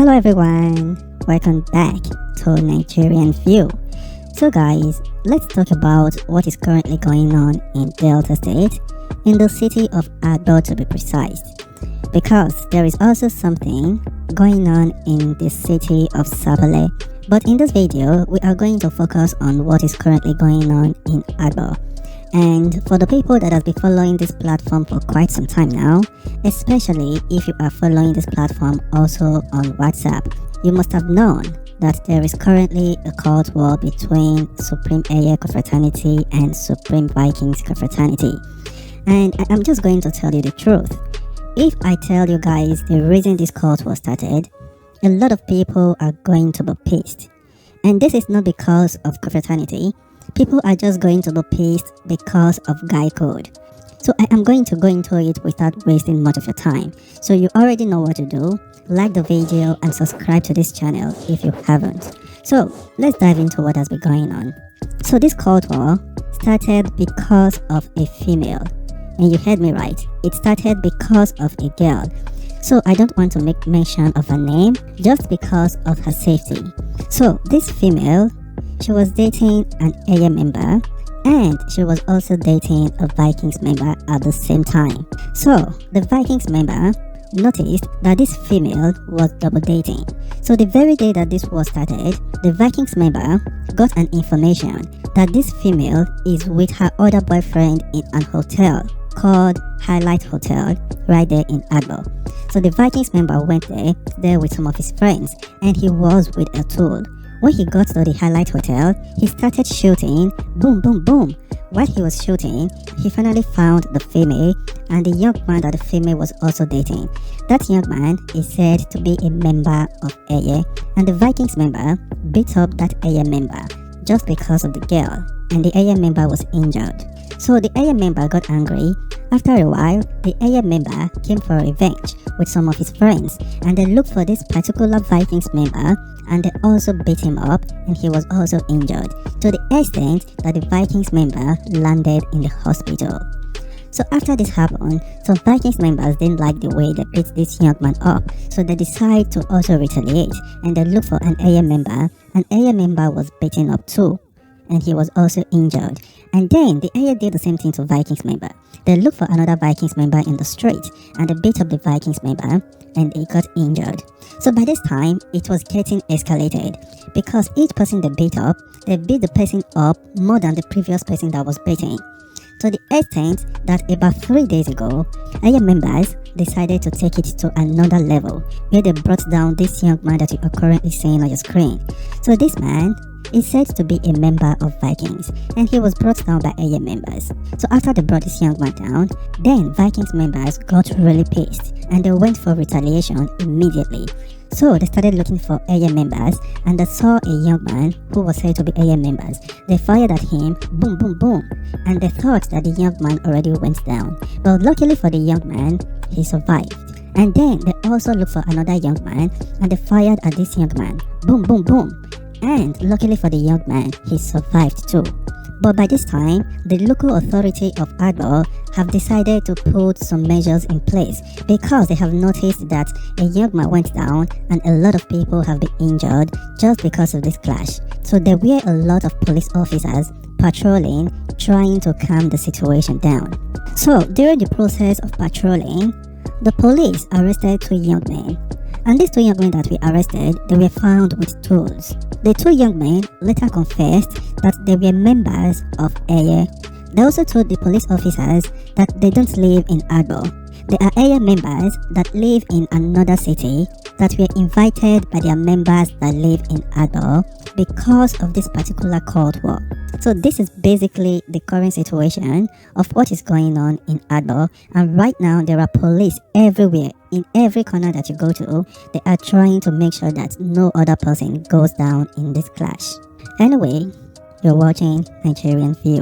Hello everyone, welcome back to Nigerian View. So guys, let's talk about what is currently going on in Delta State, in the city of Agbor to be precise, because there is also something going on in the city of Sabale. But in this video, we are going to focus on what is currently going on in Agbor. And for the people that have been following this platform for quite some time now, especially if you are following this platform also on WhatsApp, you must have known that there is currently a court war between Supreme Eiye Confraternity and Supreme Vikings Confraternity. And I'm just going to tell you the truth. If I tell you guys the reason this court war started, a lot of people are going to be pissed. And this is not because of confraternity. People are just going to be pissed because of guy code. So I am going to go into it without wasting much of your time. So you already know what to do. Like the video and subscribe to this channel if you haven't. So let's dive into what has been going on. So this court war started because of a female. And you heard me right. It started because of a girl. So I don't want to make mention of her name just because of her safety. So this female, she was dating an Eiye member and she was also dating a Vikings member at the same time. So the Vikings member noticed that this female was double dating. So the very day that this war started, the Vikings member got an information that this female is with her other boyfriend in an hotel called Highlight Hotel right there in Agbor. So the Vikings member went there with some of his friends, and he was with a tool. When he got to the Highlight Hotel, he started shooting, boom, boom, boom. While he was shooting, he finally found the female and the young man that the female was also dating. That young man is said to be a member of Eiye, and the Vikings member beat up that Eiye member just because of the girl, and the Eiye member was injured. So the Eiye member got angry. After a while, the Eiye member came for revenge with some of his friends, and they looked for this particular Vikings member, and they also beat him up, and he was also injured to the extent that the Vikings member landed in the hospital. So after this happened, some Vikings members didn't like the way they beat this young man up, so they decided to also retaliate, and they looked for an Eiye member. An Eiye member was beaten up too, and he was also injured. And then the Eiye did the same thing to Vikings member. They looked for another Vikings member in the street, and they beat up the Vikings member, and he got injured. So by this time, it was getting escalated, because each person they beat up, they beat the person up more than the previous person that was beaten. To the extent that about 3 days ago, Eiye members decided to take it to another level, where they brought down this young man that you are currently seeing on your screen. So this man is said to be a member of Vikings, and he was brought down by Eiye members. So after they brought this young man down, then Vikings members got really pissed, and they went for retaliation immediately. So they started looking for Eiye members, and they saw a young man who was said to be Eiye members. They fired at him, boom, boom, boom, and they thought that the young man already went down. But luckily for the young man, he survived. And then they also looked for another young man, and they fired at this young man, boom, boom, boom. And luckily for the young man, he survived too. But by this time, the local authority of Agbor have decided to put some measures in place, because they have noticed that a young man went down and a lot of people have been injured just because of this clash. So there were a lot of police officers patrolling, trying to calm the situation down. So during the process of patrolling, the police arrested 2 young men. And these 2 young men that were arrested, they were found with tools. The 2 young men later confessed that they were members of Eiye. They also told the police officers that they don't live in Agbor. They are Eiye members that live in another city that were invited by their members that live in Agbor because of this particular court war. So this is basically the current situation of what is going on in Agbor, and right now there are police everywhere. In every corner that you go to, they are trying to make sure that no other person goes down in this clash. Anyway, you're watching Nigerian View.